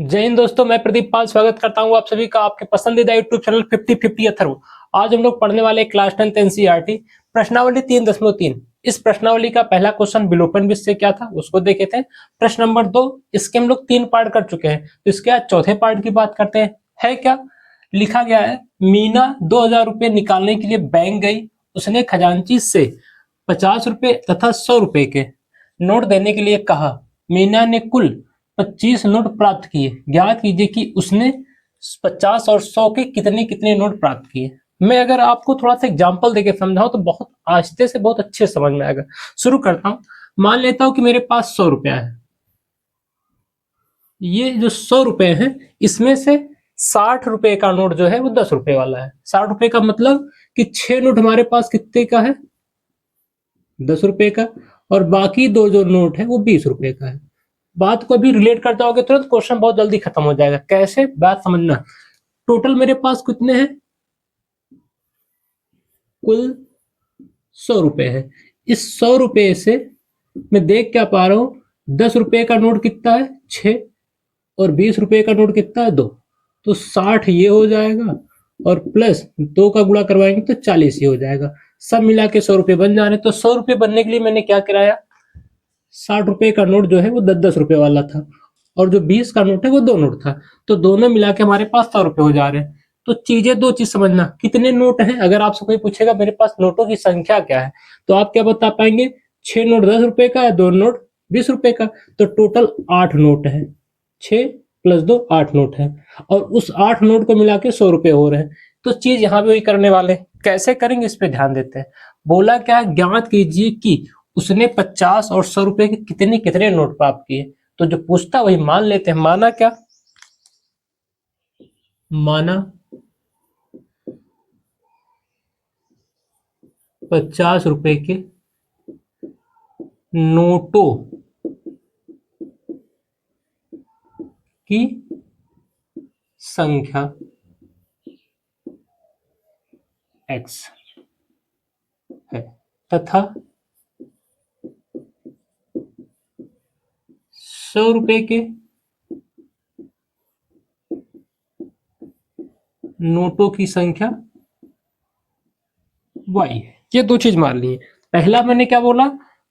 जय हिंद दोस्तों, मैं प्रदीप पाल स्वागत करता हूं आप सभी का आपके पसंदीदा यूट्यूब चैनल 50-50 अथर्व। आज हम लोग पढ़ने वाले क्लास 10th एनसीईआरटी प्रश्नावली 3.3। इस प्रश्नावली का पहला क्वेश्चन विलोपन विधि से क्या था उसको देखे थे। प्रश्न नंबर 2, इसके हम लोग 3 पार्ट कर चुके हैं, तो इसके आज चौथे पार्ट की बात करते हैं। है क्या लिखा गया है, मीना 2000 रुपए निकालने के लिए बैंक गई। उसने खजांची से 50 रुपए तथा 100 रुपए के नोट देने के लिए कहा। मीना ने कुल 25 नोट प्राप्त किए। ज्ञात कीजिए कि उसने 50 और 100 के कितने कितने नोट प्राप्त किए। मैं अगर आपको थोड़ा सा एग्जांपल देके समझाऊं तो बहुत आस्ते से बहुत अच्छे समझ में आएगा। शुरू करता हूं। मान लेता हूं कि मेरे पास 100 रुपया है। ये जो 100 रुपए है इसमें से 60 रुपए का नोट जो है वो 10 रुपए वाला है। 60 रुपए का मतलब कि 6 नोट हमारे पास कितने का है, 10 रुपए का, और बाकी दो जो नोट है वो 20 रुपए का है। बात को अभी रिलेट करते होगे तुरंत क्वेश्चन बहुत जल्दी खत्म हो जाएगा। कैसे, बात समझना। टोटल मेरे पास कितने हैं, कुल 100 रुपए है। इस 100 रुपए से मैं देख क्या पा रहा हूं, 10 रुपए का नोट कितना है, 6, और 20 रुपए का नोट कितना है, 2। तो 60 ये हो जाएगा और प्लस 2 का गुणा करवाएंगे तो 40 ये हो जाएगा। सब मिला के 100 रुपए बन जा रहे। तो 100 रुपए बनने के लिए मैंने क्या कराया, 60 रुपए का नोट जो है वो 10-10 रुपए वाला था, और जो 20 का नोट है वो 2 नोट था। तो दोनों मिला के हमारे पास 100 रुपए हो जा रहे हैं। तो चीजें, दो चीज समझना, कितने नोट हैं। अगर आपसे कोई पूछेगा मेरे पास नोटों की संख्या क्या है, तो आप क्या बता पाएंगे, 6 नोट 10 रुपए का है, 2 नोट 20 रुपए का। तो टोटल 8 नोट है, 6 प्लस 2 8 नोट है, और उस 8 नोट को मिला के 100 रुपए हो रहे हैं। तो चीज यहाँ पे वही करने वाले। कैसे करेंगे इस पे ध्यान देते हैं। बोला क्या, ज्ञात कीजिए कि उसने 50 और 100 रुपए के कितने कितने नोट प्राप्त किए। तो जो पूछता वही मान लेते हैं। माना क्या, माना 50 रुपए के नोटों की संख्या x है तथा 100 रुपए के नोटों की संख्या y है। ये दो चीज मान ली है। पहला मैंने क्या बोला,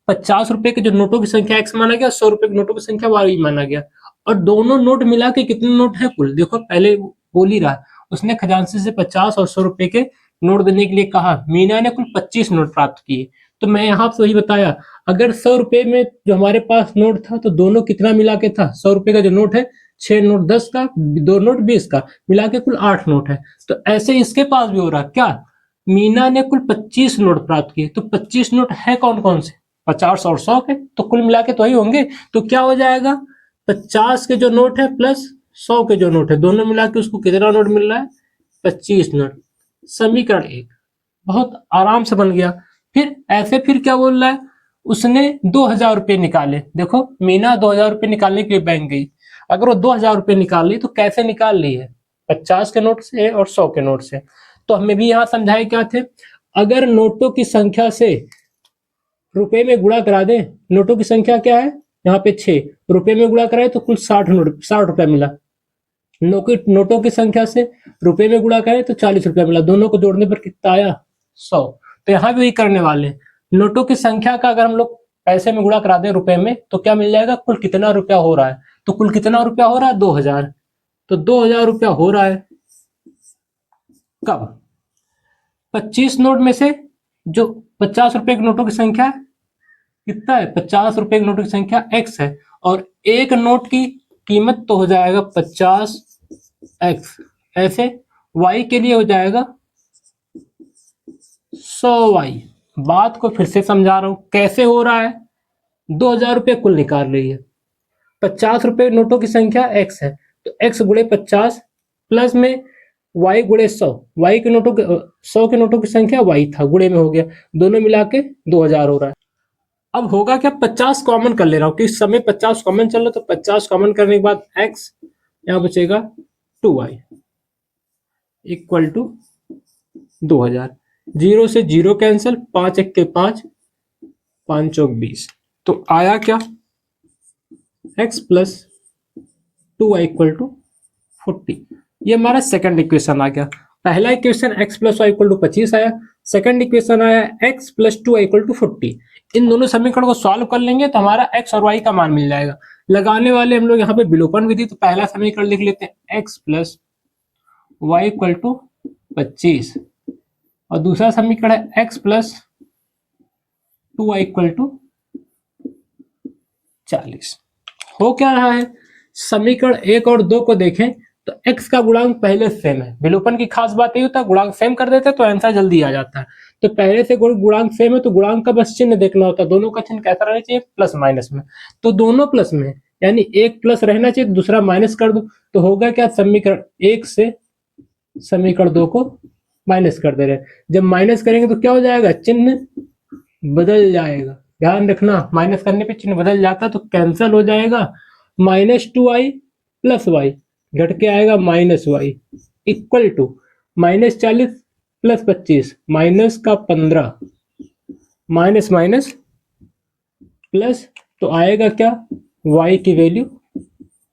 50 रुपए के जो नोटों की संख्या x माना गया, 100 रुपए के नोटों की संख्या y माना गया। और दोनों नोट मिला के कितने नोट है कुल, देखो पहले बोल ही रहा, उसने खजांची से 50 और 100 रुपए के नोट देने के लिए कहा। मीना ने कुल 25 नोट प्राप्त किए। तो मैं यहाँ से वही बताया, अगर 100 रुपए में जो हमारे पास नोट था तो दोनों कितना मिला के था, 100 रुपए का जो नोट है 6 नोट 10 का, 2 नोट 20 का, मिला के कुल 8 नोट है। तो ऐसे इसके पास भी हो रहा क्या, मीना ने कुल 25 नोट प्राप्त किए। तो 25 नोट है कौन कौन से, 50 और 100 के, तो कुल मिला के तो ही होंगे। तो क्या हो जाएगा, 50 के जो नोट है प्लस 100 के जो नोट है, दोनों मिला के उसको कितना नोट मिल रहा है, 25 नोट। समीकरण 1 बहुत आराम से बन गया। फिर ऐसे फिर क्या बोल रहा है, उसने 2000 रुपए निकाले। देखो मीना 2000 रुपए निकालने के लिए बैंक गई। अगर वो 2000 रुपए निकाल ली तो कैसे निकाल ली है, 50 के नोट से और 100 के नोट से। तो हमें भी यहाँ समझाए क्या थे, अगर नोटों की संख्या से रुपए में गुणा करा दे, नोटों की संख्या क्या है यहाँ पे 6, रुपए में गुणा कराए तो कुल 60 नोट, 60 रुपया मिला। नोटों की संख्या से रुपए में गुणा करें तो 40 रुपया मिला। दोनों को जोड़ने पर कितना आया, 100। तो यहाँ भी वही करने वाले, नोटों की संख्या का अगर हम लोग पैसे में गुणा करा दें रुपए में तो क्या मिल जाएगा, कुल कितना रुपया हो रहा है। तो कुल कितना रुपया हो रहा है, 2000। तो 2000 रुपया हो रहा है कब, 25 नोट में से जो 50 रुपए के नोटों की संख्या कितना है, 50 रुपए के नोटों की संख्या x है, और एक नोट की कीमत तो हो जाएगा 50x। ऐसे y के लिए हो जाएगा 100y। बात को फिर से समझा रहा हूं कैसे हो रहा है, 2000 रुपये कुल निकाल रही है, 50 रुपए नोटों की संख्या x है, तो x गुणे 50 प्लस में y गुणे 100, y के नोटों के 100 के नोटों की संख्या y था, गुणे में हो गया, दोनों मिला के 2000 हो रहा है। अब होगा क्या, 50 कॉमन कर ले रहा हूं कि इस समय 50 कॉमन चल रहा, तो 50 कॉमन करने के बाद x यहाँ बचेगा 2y इक्वल टू 2000। 0 से 0 कैंसिल, 5 1 के 5, 5 चौक 20। तो आया क्या, x plus 2y equal to 40। ये हमारा सेकंड इक्वेशन आ गया। पहला equation x plus y equal to 25 आया, सेकंड इक्वेशन आया x plus 2y equal to 40। इन दोनों समीकरण को सॉल्व कर लेंगे तो हमारा x और y का मान मिल जाएगा। लगाने वाले हम लोग यहाँ पे विलोपन विधि, तो पहला समीकरण लिख लेते हैं x plus y equal to 25 और दूसरा समीकरण है x plus 2y equal to 40। हो क्या रहा है, समीकरण 1 और 2 को देखें तो x का गुणांक पहले सेम है। विलोपन की खास बात यही होता है, गुणांक सेम कर देते हैं तो आंसर जल्दी आ जाता है। तो पहले से गुणांक सेम है तो गुणांक का बस चिन्ह देखना होता है, दोनों का चिन्ह कैसा रहना चाहिए, प्लस माइनस में। तो दोनों प्लस में, यानी एक प्लस रहना चाहिए, दूसरा माइनस कर दो तो होगा क्या, समीकरण 1 से समीकरण 2 को माइनस कर दे रहे हैं। जब माइनस करेंगे तो क्या हो जाएगा, चिन्ह बदल जाएगा। ध्यान रखना, माइनस करने पे चिन्ह बदल जाता तो कैंसिल हो जाएगा। -2i प्लस वाई घट के आएगा -y equal to -40 plus 25 minus का 15 माइनस माइनस प्लस, तो आएगा क्या, y की वैल्यू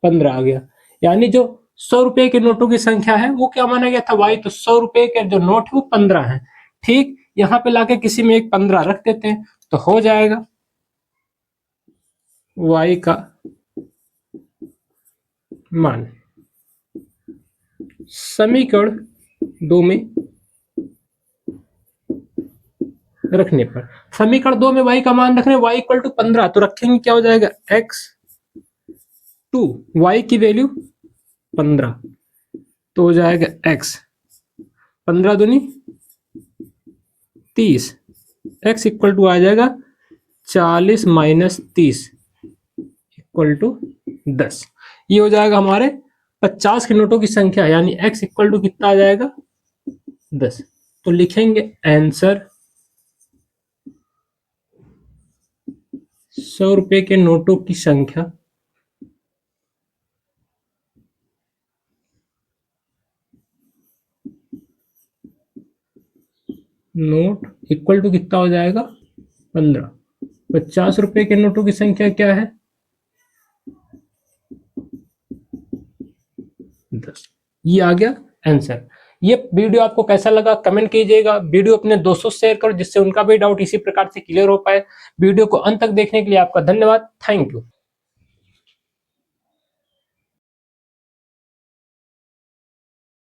15 आ गया। यानी जो 100 रुपए के नोटों की संख्या है वो क्या माना गया था, y। तो 100 रुपए के जो नोट है वो 15 है। ठीक, यहाँ पे लाके किसी में एक 15 रख देते हैं तो हो जाएगा y का मान। समीकरण 2 में रखने पर, समीकरण 2 में y का मान रखने, y इक्वल टू 15 तो रखेंगे क्या हो जाएगा, x टू y की वैल्यू 15 तो हो जाएगा x 15 दूनी 30, x इक्वल टू आ जाएगा 40 माइनस 30 इक्वल टू 10। ये हो जाएगा हमारे 50 के नोटों की संख्या, यानी x इक्वल टू कितना आ जाएगा, 10। तो लिखेंगे आंसर 100 रुपए के नोटों की संख्या नोट इक्वल टू कितना हो जाएगा, 15। 50 रुपए के नोटों की संख्या क्या है, 10। ये आ गया आंसर। ये वीडियो आपको कैसा लगा कमेंट कीजिएगा। वीडियो अपने दोस्तों से शेयर करो जिससे उनका भी डाउट इसी प्रकार से क्लियर हो पाए। वीडियो को अंत तक देखने के लिए आपका धन्यवाद। Thank you.